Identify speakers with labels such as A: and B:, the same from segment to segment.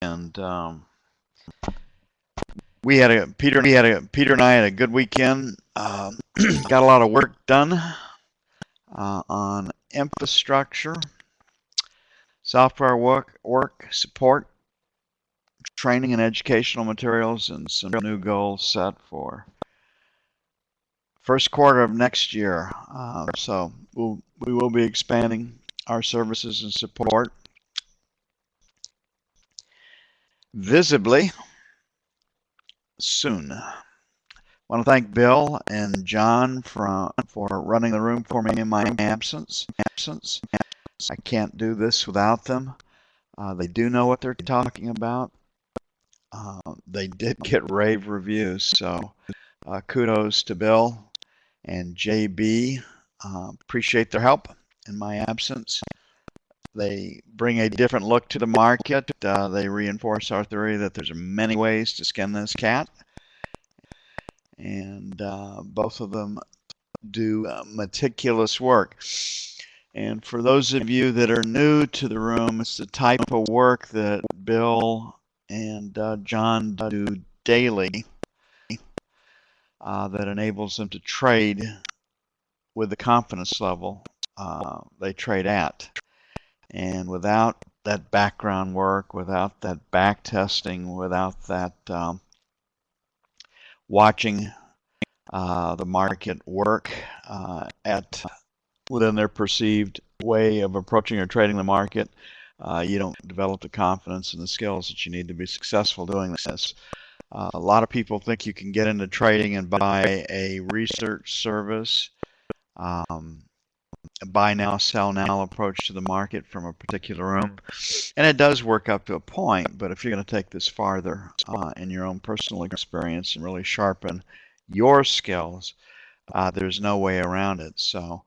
A: and Peter and I had a good weekend. Got a lot of work done on infrastructure, software work, support, training and educational materials, and some new goals set for first quarter of next year. So we will be expanding our services and support visibly soon. I want to thank Bill and John for running the room for me in my absence. I can't do this without them. They do know what they're talking about. They did get rave reviews, so kudos to Bill and JB. Appreciate their help in my absence. They bring a different look to the market. They reinforce our theory that there's many ways to skin this cat. And both of them do meticulous work. And for those of you that are new to the room, it's the type of work that Bill and John do daily that enables them to trade with the confidence level they trade at. And without that background work, without that back testing, without that watching the market work within their perceived way of approaching or trading the market, you don't develop the confidence and the skills that you need to be successful doing this. A lot of people think you can get into trading and buy a research service, buy now, sell now approach to the market from a particular room. And it does work up to a point, but if you're going to take this farther in your own personal experience and really sharpen your skills, there's no way around it. So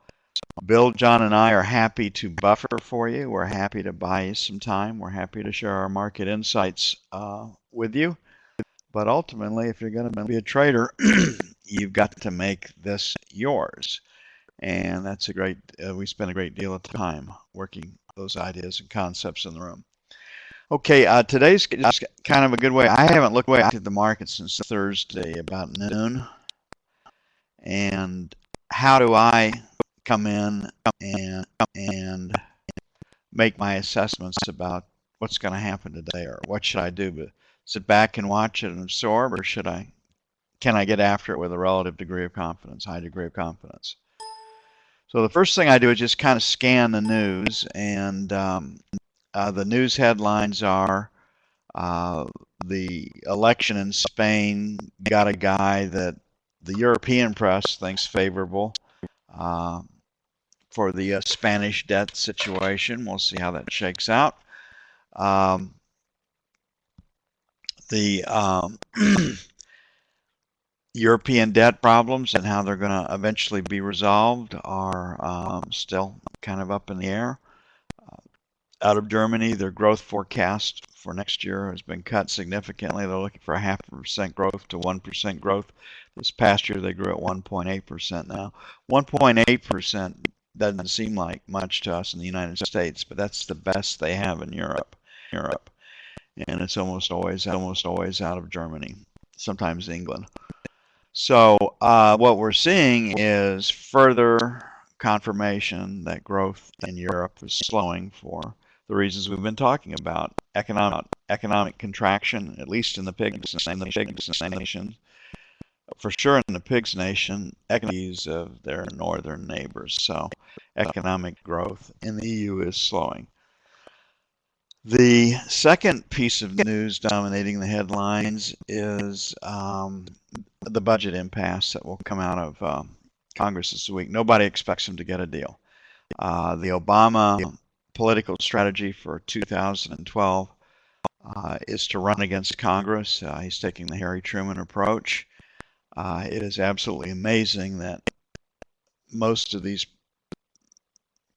A: Bill, John, and I are happy to buffer for you. We're happy to buy you some time. We're happy to share our market insights with you. But ultimately, if you're going to be a trader, you've got to make this yours. And that's a great, we spend a great deal of time working those ideas and concepts in the room. Okay, today's just kind of a good way. I haven't looked at the market since Thursday about noon. And how do I come in and make my assessments about what's going to happen today, or what should I do? But sit back and watch it and absorb, or can I get after it with a relative degree of confidence, high degree of confidence? So the first thing I do is just kind of scan the news, and the news headlines are the election in Spain got a guy that the European press thinks favorable for the Spanish debt situation. We'll see how that shakes out. The European debt problems and how they're going to eventually be resolved are still kind of up in the air. Out of Germany, their growth forecast for next year has been cut significantly. They're looking for 0.5% growth to 1% growth. This past year, they grew at 1.8% now. 1.8% doesn't seem like much to us in the United States, but that's the best they have in Europe. And it's almost always out of Germany, sometimes England. So what we're seeing is further confirmation that growth in Europe is slowing for the reasons we've been talking about. Economic contraction, at least in the pigs nation. For sure in the pigs nation, economies of their northern neighbors. So economic growth in the EU is slowing. The second piece of news dominating the headlines is the budget impasse that will come out of Congress this week. Nobody expects him to get a deal. The Obama political strategy for 2012 is to run against Congress. He's taking the Harry Truman approach. It is absolutely amazing that most of these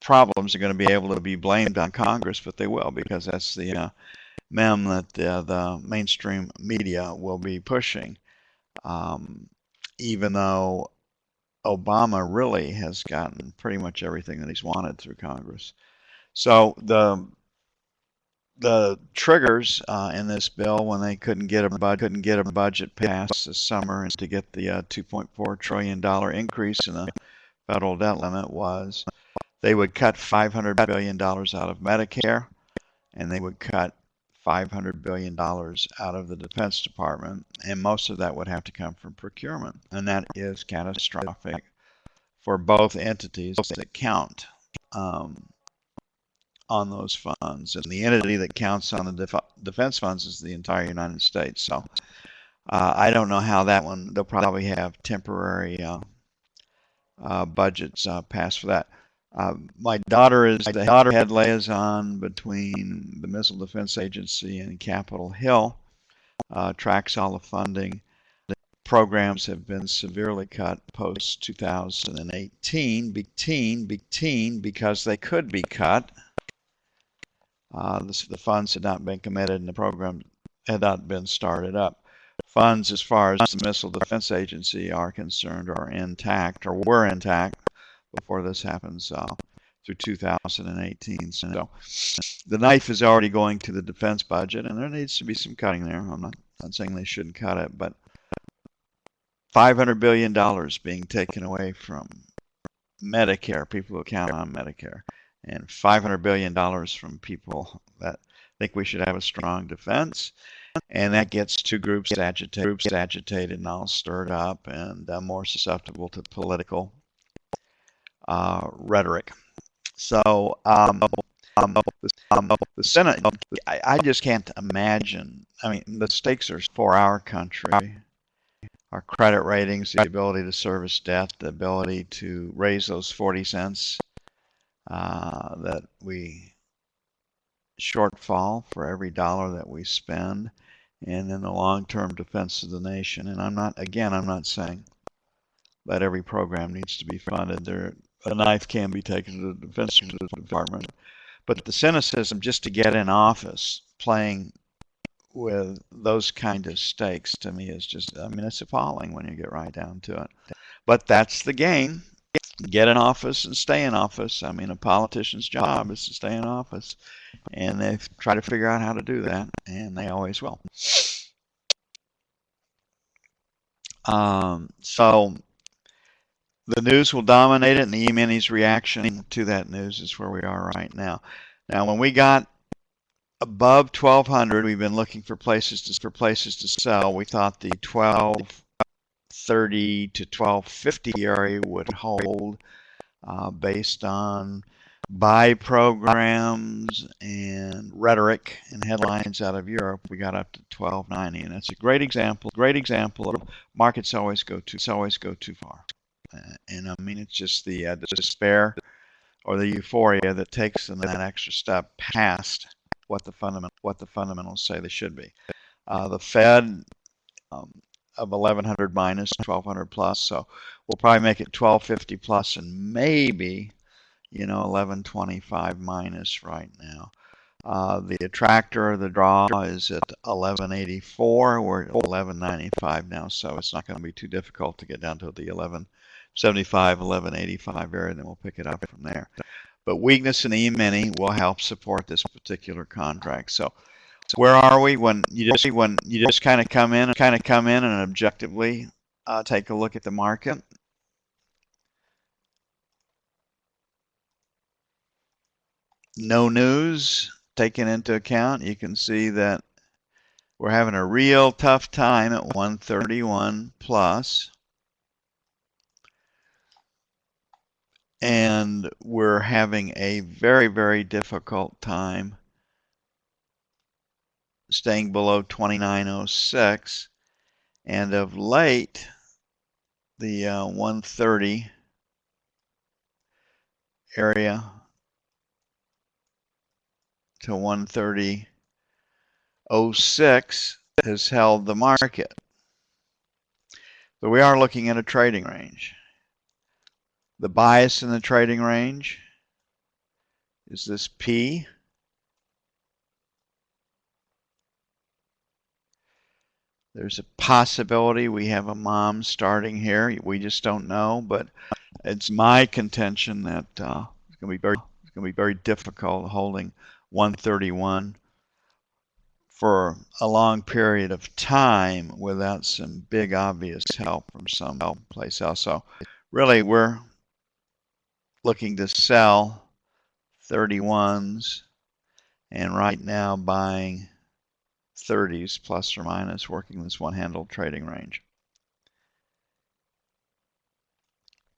A: problems are going to be able to be blamed on Congress, but they will, because that's the meme that the mainstream media will be pushing, even though Obama really has gotten pretty much everything that he's wanted through Congress. So the the triggers in this bill when they couldn't get a budget passed this summer and to get the $2.4 trillion increase in the federal debt limit was they would cut $500 billion out of Medicare, and they would cut $500 billion out of the Defense Department, and most of that would have to come from procurement, and that is catastrophic for both entities that count on those funds. And the entity that counts on the defense funds is the entire United States. So I don't know how that one, they'll probably have temporary budgets passed for that. My daughter is the head liaison between the Missile Defense Agency and Capitol Hill, tracks all the funding. The programs have been severely cut post 2018 because they could be cut. The funds had not been committed and the program had not been started up. Funds, as far as the Missile Defense Agency are concerned, are intact or were intact before this happens through 2018. So the knife is already going to the defense budget, and there needs to be some cutting there. I'm not saying they shouldn't cut it, but $500 billion being taken away from Medicare, people who count on Medicare, and $500 billion from people that think we should have a strong defense. And that gets two groups agitated and all stirred up and more susceptible to political rhetoric. So the Senate, I just can't imagine. I mean, the stakes are for our country, our credit ratings, the ability to service debt, the ability to raise those 40 cents that we shortfall for every dollar that we spend, and then the long-term defense of the nation. And I'm not saying that every program needs to be funded. A knife can be taken to the Defense Department, but the cynicism just to get in office, playing with those kind of stakes, to me is just, I mean, it's appalling when you get right down to it. But that's the game. Get in office and stay in office. I mean, a politician's job is to stay in office, and they try to figure out how to do that, and they always will. So the news will dominate it, and the E-minis reaction to that news is where we are right now. Now, when we got above 1,200, we've been looking for places to sell. We thought the 1230 to 1250 area would hold based on buy programs and rhetoric and headlines out of Europe. We got up to 1290, and that's a great example of markets always go too far. And I mean, it's just the despair or the euphoria that takes them that extra step past what the fundamentals say they should be. The Fed of 1100 minus, 1200 plus, so we'll probably make it 1250 plus and maybe 1125 minus right now. The attractor, the draw is at 1184. We're at 1195 now, so it's not going to be too difficult to get down to the 1175, 1185 area, and then we'll pick it up from there. But weakness in the E-mini will help support this particular contract. So where are we when you just kind of come in and objectively take a look at the market? No news taken into account. You can see that we're having a real tough time at 131 plus. And we're having a very, very difficult time staying below 2906. And of late, the 130 area to 130.06 has held the market. But we are looking at a trading range. The bias in the trading range is this P. There's a possibility we have a mom starting here. We just don't know, but it's my contention that it's going to be very difficult holding 131 for a long period of time without some big obvious help from some place else. So really we're looking to sell 31s and right now buying 30s plus or minus, working this one-handle trading range.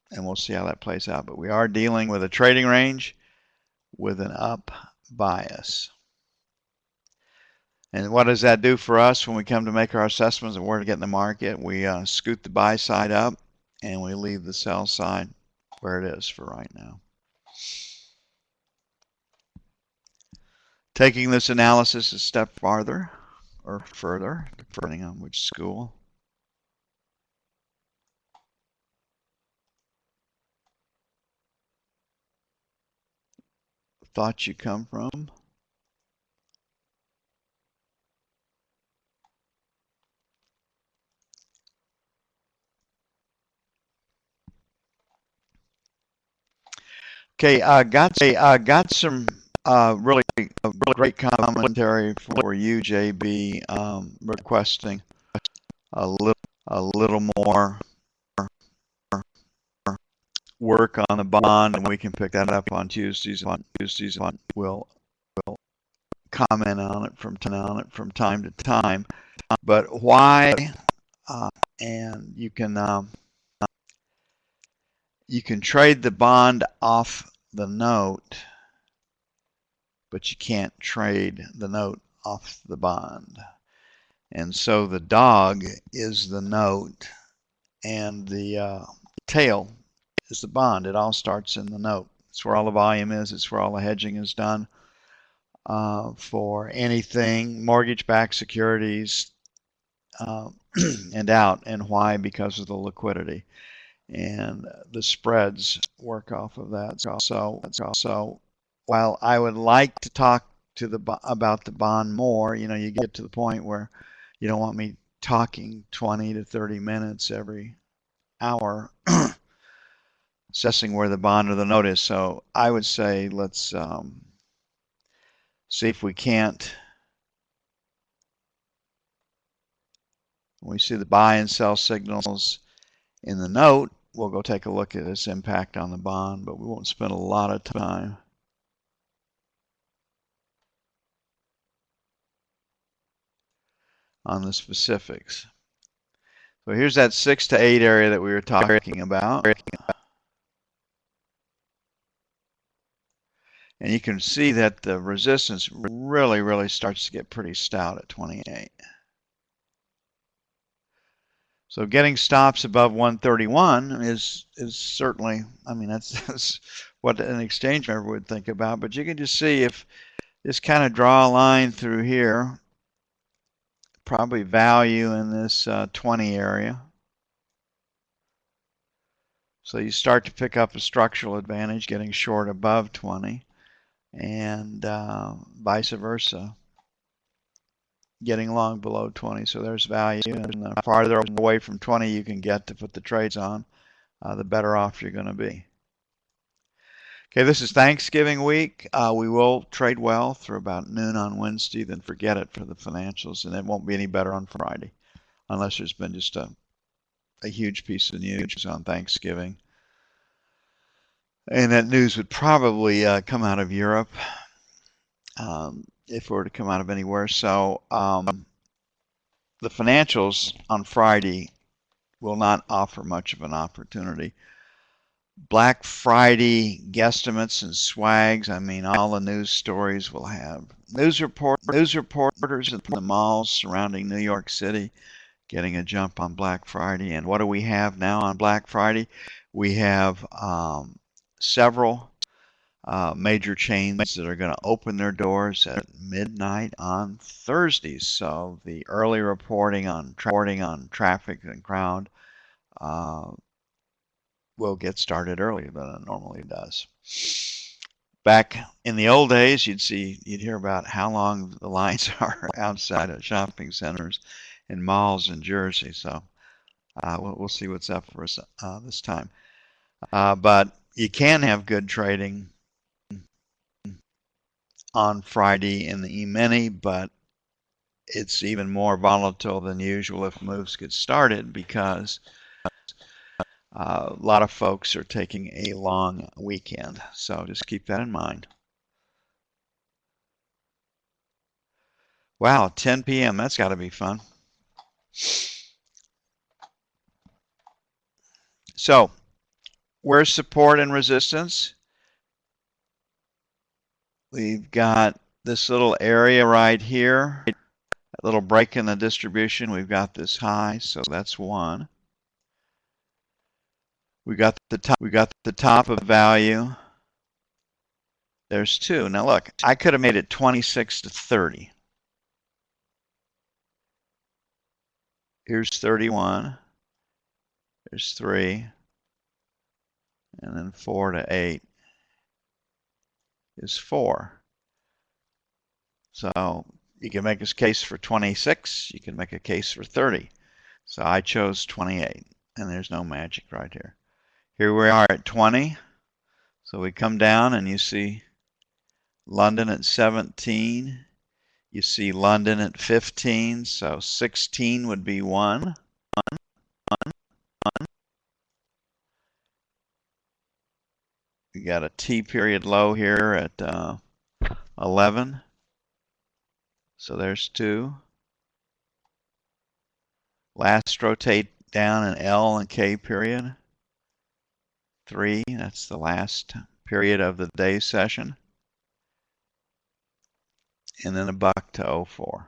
A: And we'll see how that plays out. But we are dealing with a trading range with an up bias. And what does that do for us when we come to make our assessments of where to get in the market? We scoot the buy side up and we leave the sell side where it is for right now. Taking this analysis a step farther or further, depending on which school. Thought you come from. Okay, got some really great commentary for you, JB, requesting a little more work on the bond, and we can pick that up on Tuesdays. We'll comment on it from time to time. But why? And you can trade the bond off the note, but you can't trade the note off the bond. And so the dog is the note, and the tail is the bond. It all starts in the note. It's where all the volume is. It's where all the hedging is done for anything, mortgage-backed securities, and out. And why? Because of the liquidity. And the spreads work off of that. So while I would like to talk about the bond more, you get to the point where you don't want me talking 20 to 30 minutes every hour assessing where the bond or the note is. So I would say let's see if we can't, when we see the buy and sell signals in the note, we'll go take a look at its impact on the bond, but we won't spend a lot of time on the specifics. So here's that 6 to 8 area that we were talking about. And you can see that the resistance really starts to get pretty stout at 28. So getting stops above 131 is certainly, I mean, that's what an exchange member would think about. But you can just see if just kind of draw a line through here, probably value in this 20 area. So you start to pick up a structural advantage getting short above 20, and vice versa, getting long below 20. So there's value, and the farther away from 20 you can get to put the trades on, the better off you're going to be. Okay, this is Thanksgiving week. We will trade well through about noon on Wednesday, then forget it for the financials, and it won't be any better on Friday, unless there's been just a huge piece of news on Thanksgiving. And that news would probably come out of Europe, if it were to come out of anywhere. So the financials on Friday will not offer much of an opportunity. Black Friday guesstimates and swags. I mean, all the news stories will have news reporters at the malls surrounding New York City getting a jump on Black Friday. And what do we have now on Black Friday? We have several major chains that are going to open their doors at midnight on Thursdays. So the early reporting on traffic and crowd will get started earlier than it normally does. Back in the old days, you'd hear about how long the lines are outside of shopping centers and malls in Jersey. So we'll see what's up for us this time. But you can have good trading on Friday in the E-mini, but it's even more volatile than usual if moves get started because a lot of folks are taking a long weekend. So just keep that in mind. Wow, 10 p.m. That's got to be fun. So, where's support and resistance? We've got this little area right here, a little break in the distribution. We've got this high, so that's one. We got the top of value. There's two. Now look, I could have made it 26 to 30. Here's 31. There's 3. And then 4 to 8 is 4. So you can make a case for 26. You can make a case for 30. So I chose 28. And there's no magic right here. Here we are at 20. So we come down and you see London at 17. You see London at 15. So 16 would be 1. We got a T period low here at 11. So there's 2. Last rotate down in L and K period. 3. That's the last period of the day session. And then a buck to 04.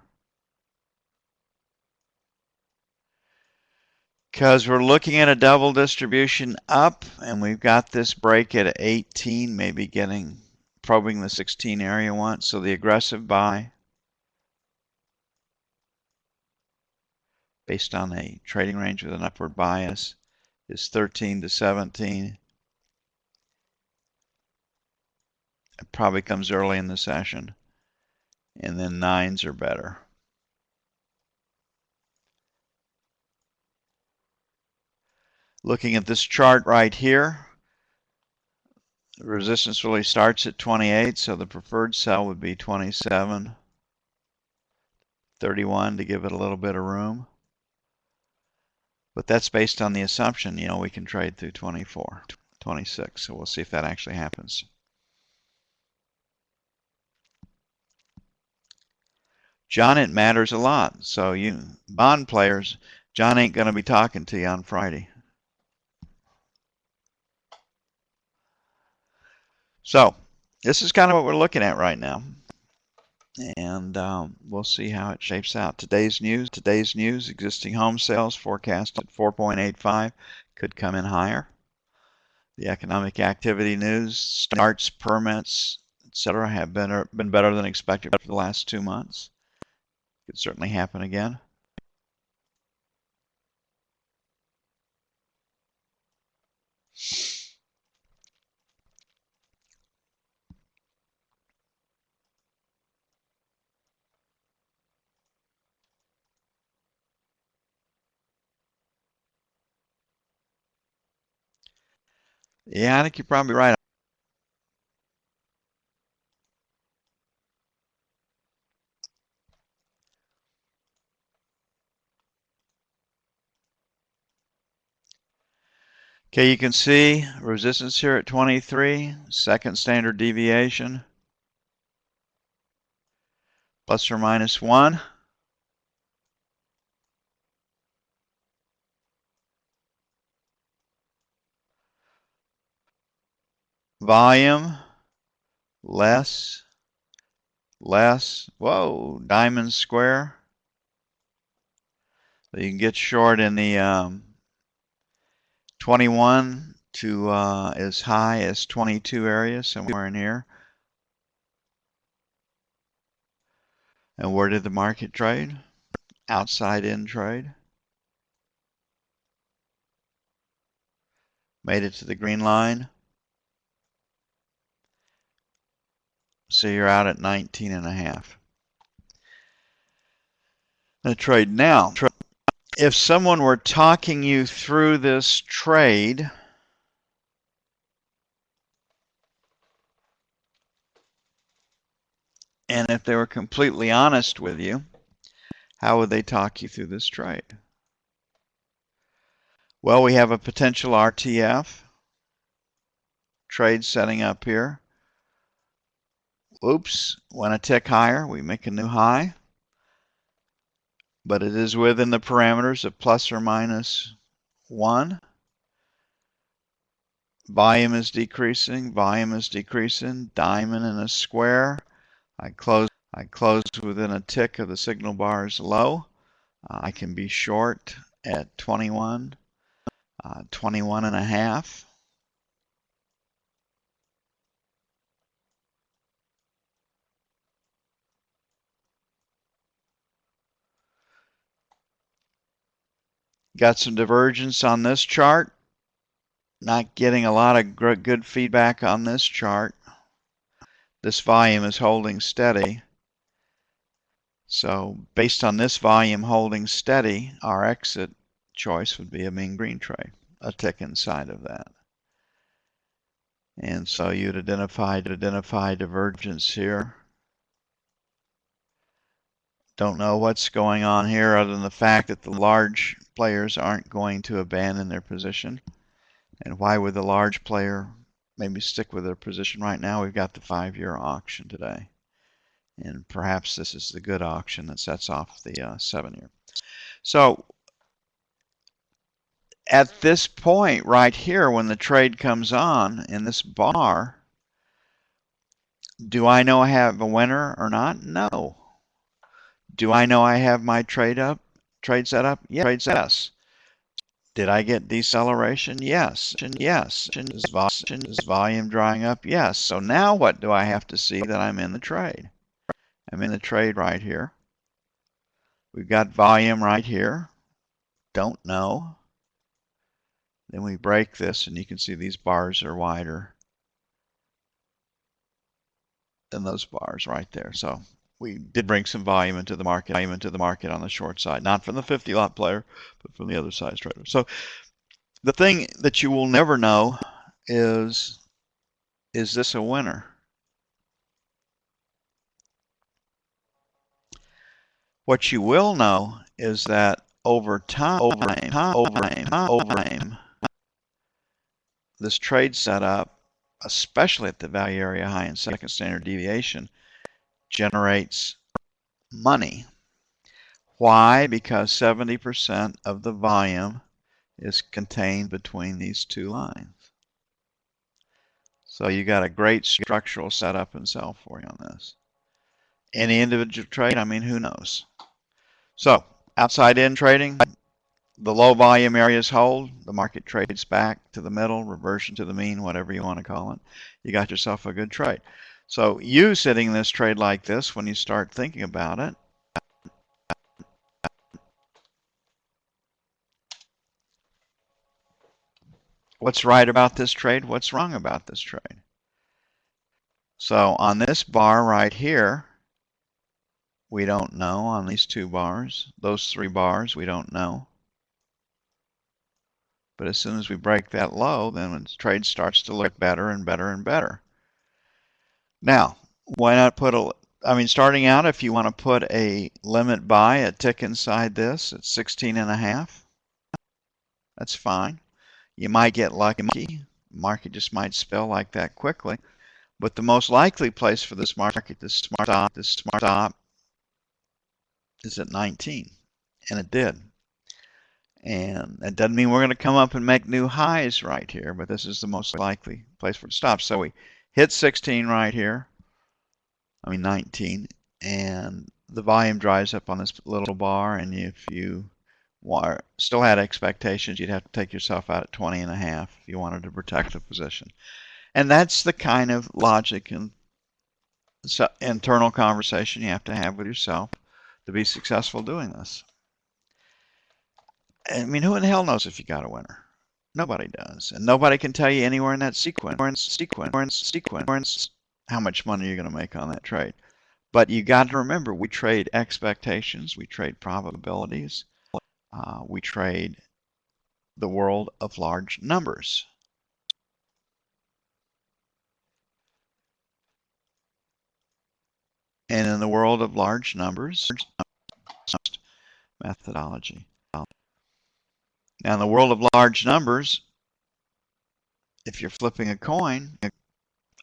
A: Because we're looking at a double distribution up, and we've got this break at 18, maybe probing the 16 area once. So the aggressive buy, based on a trading range with an upward bias, is 13 to 17. It probably comes early in the session. And then 9s are better. Looking at this chart right here, the resistance really starts at 28, so the preferred sell would be 27, 31 to give it a little bit of room. But that's based on the assumption, we can trade through 24, 26. So we'll see if that actually happens. John, it matters a lot. So you bond players, John ain't going to be talking to you on Friday. So this is kind of what we're looking at right now. And we'll see how it shapes out. Today's news, existing home sales forecast at 4.85 could come in higher. The economic activity news, starts, permits, etc., have been better than expected for the last 2 months. Could certainly happen again. Yeah, I think you're probably right. Okay, you can see resistance here at 23, second standard deviation, plus or minus 1. Volume, less, whoa, diamond square. So you can get short in the 21 to as high as 22 area, somewhere in here. And where did the market trade? Outside in trade. Made it to the green line. So you're out at 19.5. The trade now. If someone were talking you through this trade, and if they were completely honest with you, how would they talk you through this trade? Well, we have a potential RTF trade setting up here. Oops, went a tick higher. We make a new high. But it is within the parameters of plus or minus 1. Volume is decreasing. Volume is decreasing. Diamond in a square. I closed within a tick of the signal bar's low. I can be short at 21, 21 and a half. Got some divergence on this chart. Not getting a lot of good feedback on this chart. This volume is holding steady. So based on this volume holding steady, our exit choice would be a mean green trade, a tick inside of that. And so you'd identify divergence here. Don't know what's going on here other than the fact that the large players aren't going to abandon their position. And why would the large player maybe stick with their position right now? We've got the 5-year auction today. And perhaps this is the good auction that sets off the 7-year. So at this point right here, when the trade comes on in this bar, do I know I have a winner or not? No. Do I know I have my trade set up? Yes. Did I get deceleration? Yes. Yes. Is volume drying up? Yes. So now what do I have to see that I'm in the trade? I'm in the trade right here. We've got volume right here. Don't know. Then we break this, and you can see these bars are wider than those bars right there. So we did bring some volume into the market on the short side, not from the 50-lot player, but from the other size trader. So the thing that you will never know is this a winner? What you will know is that over time, this trade setup, especially at the value area high and second standard deviation, generates money. Why? Because 70% of the volume is contained between these two lines. So you got a great structural setup and sell for you on this. Any individual trade, I mean, who knows? So outside in trading, the low volume areas hold, the market trades back to the middle, reversion to the mean, whatever you want to call it. You got yourself a good trade. So you sitting in this trade like this, when you start thinking about it, what's right about this trade? What's wrong about this trade? So on this bar right here, we don't know. On these two bars, those 3 bars, we don't know. But as soon as we break that low, then the trade starts to look better and better and better. Now, why not put starting out, if you want to put a limit buy, a tick inside this at 16.5, that's fine. You might get lucky. The market just might spill like that quickly. But the most likely place for this market to stop is at 19. And it did. And that doesn't mean we're going to come up and make new highs right here, but this is the most likely place for it to stop. So we hit 16 right here. 19. And the volume dries up on this little bar. And if you still had expectations, you'd have to take yourself out at 20.5 if you wanted to protect the position. And that's the kind of logic and internal conversation you have to have with yourself to be successful doing this. I mean, who in the hell knows if you got a winner? Nobody does. And nobody can tell you anywhere in that sequence how much money you're going to make on that trade. But you got to remember, we trade expectations, we trade probabilities, we trade the world of large numbers. And in the world of large numbers, methodology. Now, in the world of large numbers, if you're flipping a coin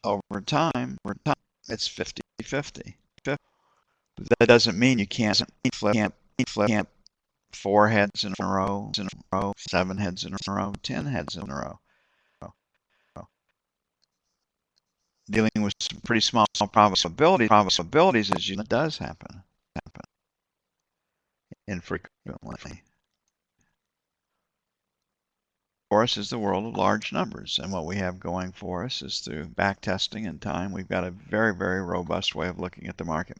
A: over time, it's 50-50. But that doesn't mean you can't flip 4 heads in a row, 7 heads in a row, 10 heads in a row. Dealing with some pretty small probabilities is it does happen infrequently. For us is the world of large numbers, and what we have going for us is through back testing and time, we've got a very, very robust way of looking at the market.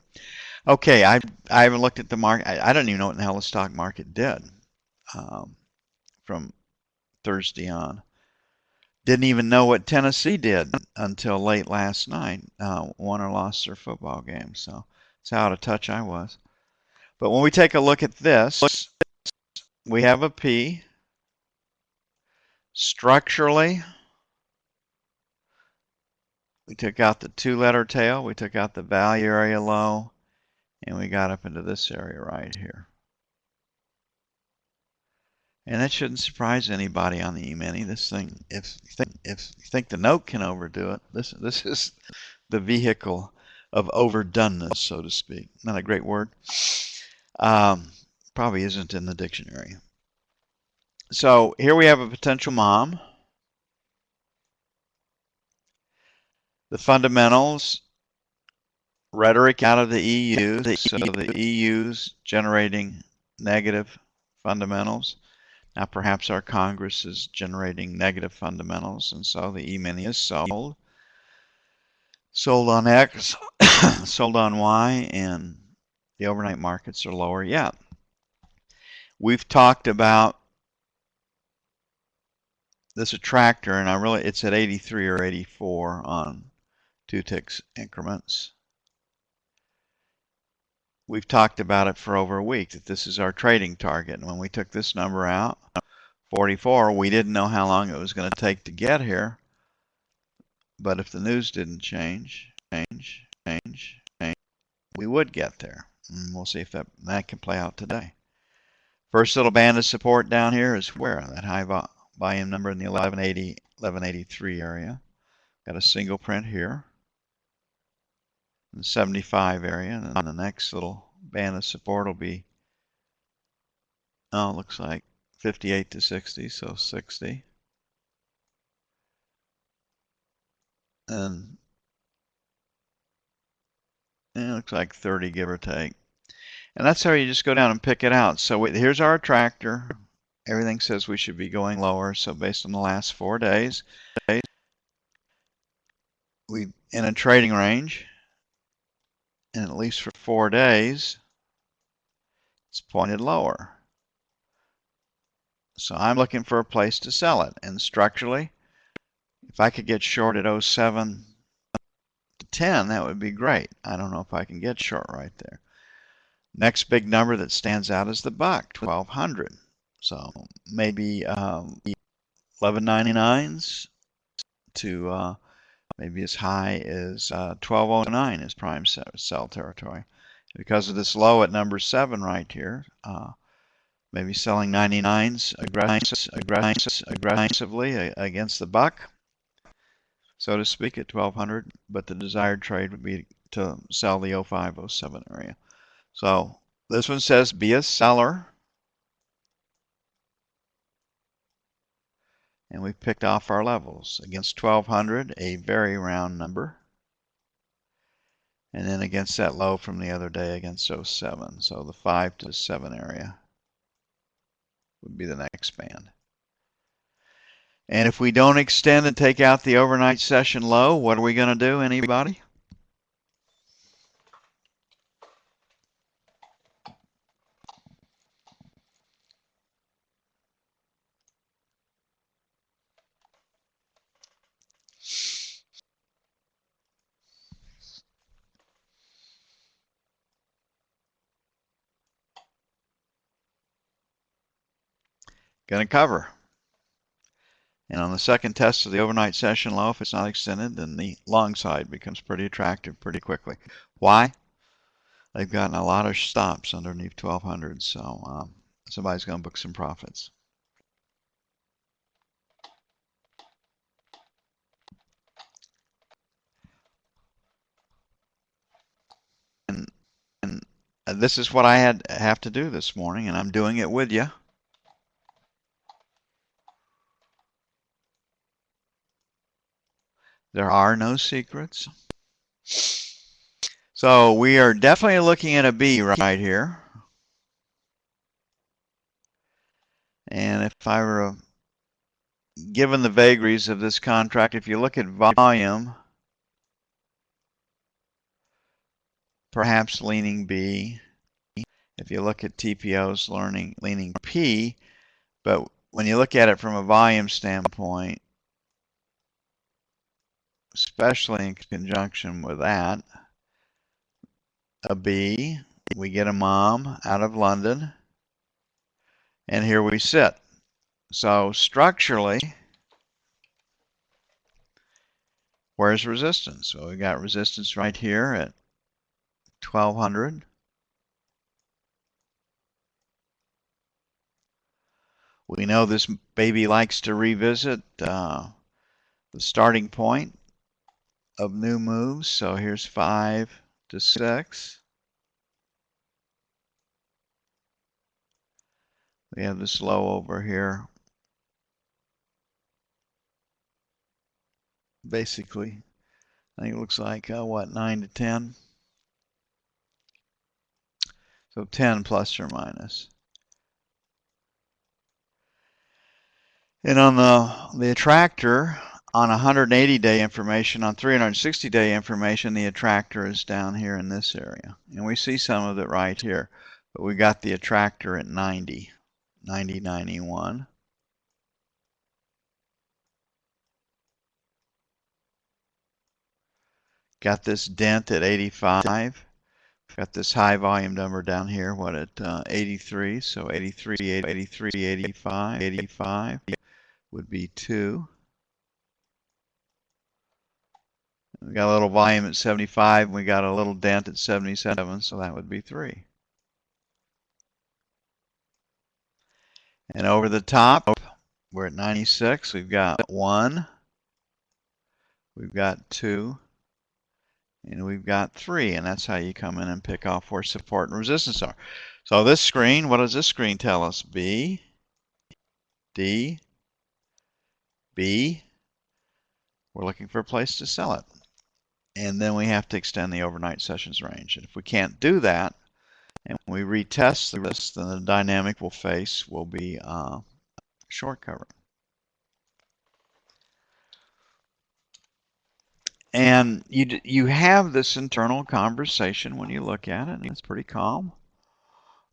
A: Okay, I haven't looked at the market. I don't even know what the hell the stock market did from Thursday on. Didn't even know what Tennessee did until late last night. Won or lost their football game, so that's how out of touch I was. But when we take a look at this, we have a P. Structurally, we took out the 2-letter tail, we took out the value area low, and we got up into this area right here. And that shouldn't surprise anybody on the E-mini. This thing, if you think the note can overdo it, this is the vehicle of overdoneness, so to speak. Not a great word. Probably isn't in the dictionary. So here we have a potential mom. The fundamentals, rhetoric out of the EU, so the EU's generating negative fundamentals. Now perhaps our Congress is generating negative fundamentals, and so the E-mini is sold. Sold on X, sold on Y, and the overnight markets are lower yet. We've talked about this attractor, and it's at 83 or 84 on 2 ticks increments. We've talked about it for over a week, that this is our trading target. And when we took this number out, 44, we didn't know how long it was going to take to get here. But if the news didn't change, we would get there. And we'll see if that can play out today. First little band of support down here is where? That high volume number in the 1180, 1183 area. Got a single print here. In the 75 area, and then the next little band of support will be, it looks like 58 to 60, so 60. And it looks like 30, give or take. And that's how you just go down and pick it out. So here's our attractor. Everything says we should be going lower, so based on the last 4 days, we in a trading range. And at least for 4 days, it's pointed lower. So I'm looking for a place to sell it. And structurally, if I could get short at 07 to 10, that would be great. I don't know if I can get short right there. Next big number that stands out is the buck, 1200. So maybe 1199s to maybe as high as 1209 is prime sell territory. Because of this low at number 7 right here, maybe selling 99s aggressively against the buck, so to speak, at 1200. But the desired trade would be to sell the 0507 area. So this one says be a seller. And we've picked off our levels. Against 1200, a very round number. And then against that low from the other day against 07. So the 5 to 7 area would be the next band. And if we don't extend and take out the overnight session low, what are we going to do? Anybody? Going to cover. And on the second test of the overnight session low, if it's not extended, then the long side becomes pretty attractive pretty quickly. Why? they've gotten a lot of stops underneath 1200, so somebody's going to book some profits. And this is what I have to do this morning, and I'm doing it with you. There are no secrets. So we are definitely looking at a B right here. And if I were given the vagaries of this contract, if you look at volume, perhaps leaning B. If you look at TPOs, leaning P. But when you look at it from a volume standpoint, especially in conjunction with that, a B, we get a mom out of London, and here we sit. So structurally, where's resistance? So we got resistance right here at 1200. We know this baby likes to revisit the starting point of new moves. So here's 5 to 6. We have this low over here. Basically, I think it looks like, what, 9 to 10? So 10 plus or minus. And on the attractor, on 180-day information, on 360-day information, the attractor is down here in this area. And we see some of it right here. But we got the attractor at 90, 90, 91. Got this dent at 85. Got this high volume number down here, what, at 83. So 83, 83, 85, 85 would be 2. We got a little volume at 75, and we got a little dent at 77, so that would be 3. And over the top, we're at 96. We've got 1, we've got 2, and we've got 3. And that's how you come in and pick off where support and resistance are. So this screen, what does this screen tell us? B, D, B. We're looking for a place to sell it. And then we have to extend the overnight sessions range. And if we can't do that, and we retest this, then the dynamic we'll face will be short covering. And you have this internal conversation when you look at it, and it's pretty calm.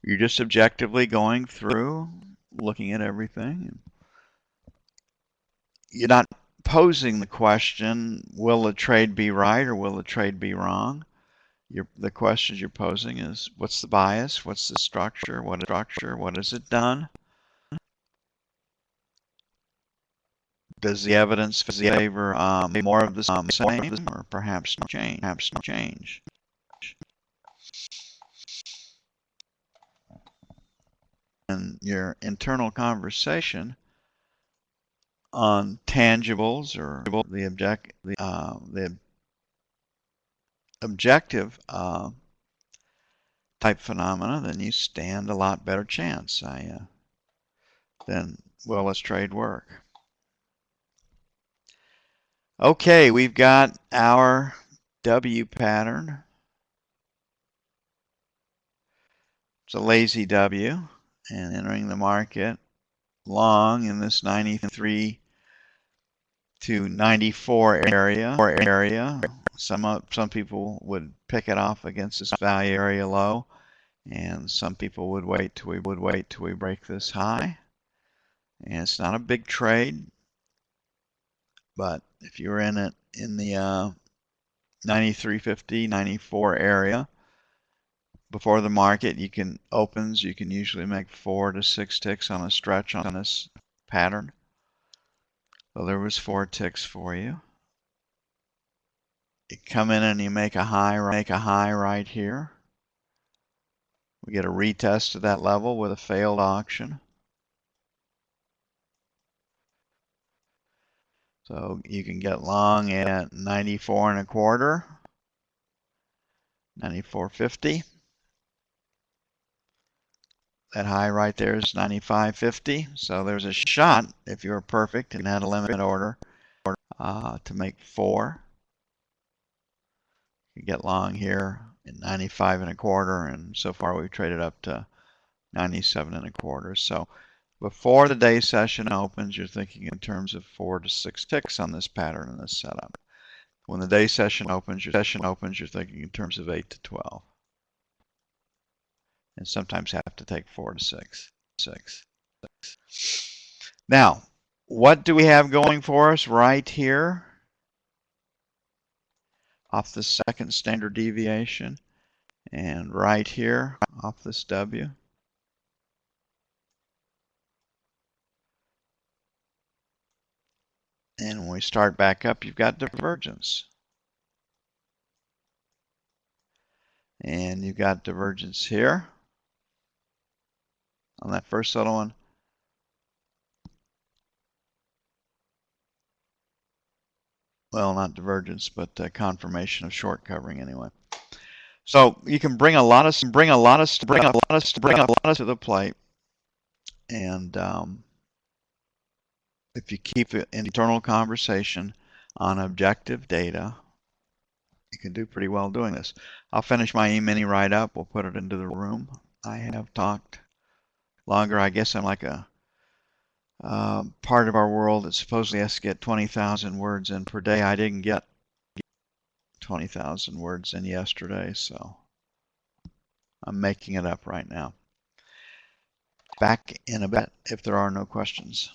A: You're just objectively going through, looking at everything. You're not posing the question, will the trade be right or will the trade be wrong? The questions you're posing is, what's the bias? What's the structure? What has it done? Does the evidence favor more of the same or perhaps change? And your internal conversation on tangibles or the objective type phenomena, then you stand a lot better chance. Then will this trade work? Okay, we've got our W pattern. It's a lazy W, and entering the market long in this 93 to 94 area. Some people would pick it off against this value area low, and some people would wait till we break this high. And it's not a big trade, but if you're in it in the 93.50, 94 area before the market, you can usually make 4 to 6 ticks on a stretch on this pattern. So there was 4 ticks for you. You come in and you make a high right here. We get a retest of that level with a failed auction. So you can get long at 94 and a quarter, 94.50. That high right there is 95.50. So there's a shot if you were perfect and had a limit order to make 4. You get long here at 95 and a quarter, and so far we've traded up to 97 and a quarter. So before the day session opens, you're thinking in terms of 4 to 6 ticks on this pattern and this setup. When the day session opens, you're thinking in terms of 8 to 12. And sometimes have to take 4 to 6. Now, what do we have going for us right here off the second standard deviation, and right here off this W? And when we start back up, you've got divergence. And you've got divergence here on that first little one. Well, not divergence, but confirmation of short covering anyway. So you can bring a lot of to the plate, and if you keep an internal conversation on objective data, you can do pretty well doing this. I'll finish my E-mini write-up. We'll put it into the room. I have talked longer. I guess I'm like a part of our world that supposedly has to get 20,000 words in per day. I didn't get 20,000 words in yesterday, so I'm making it up right now. Back in a bit if there are no questions.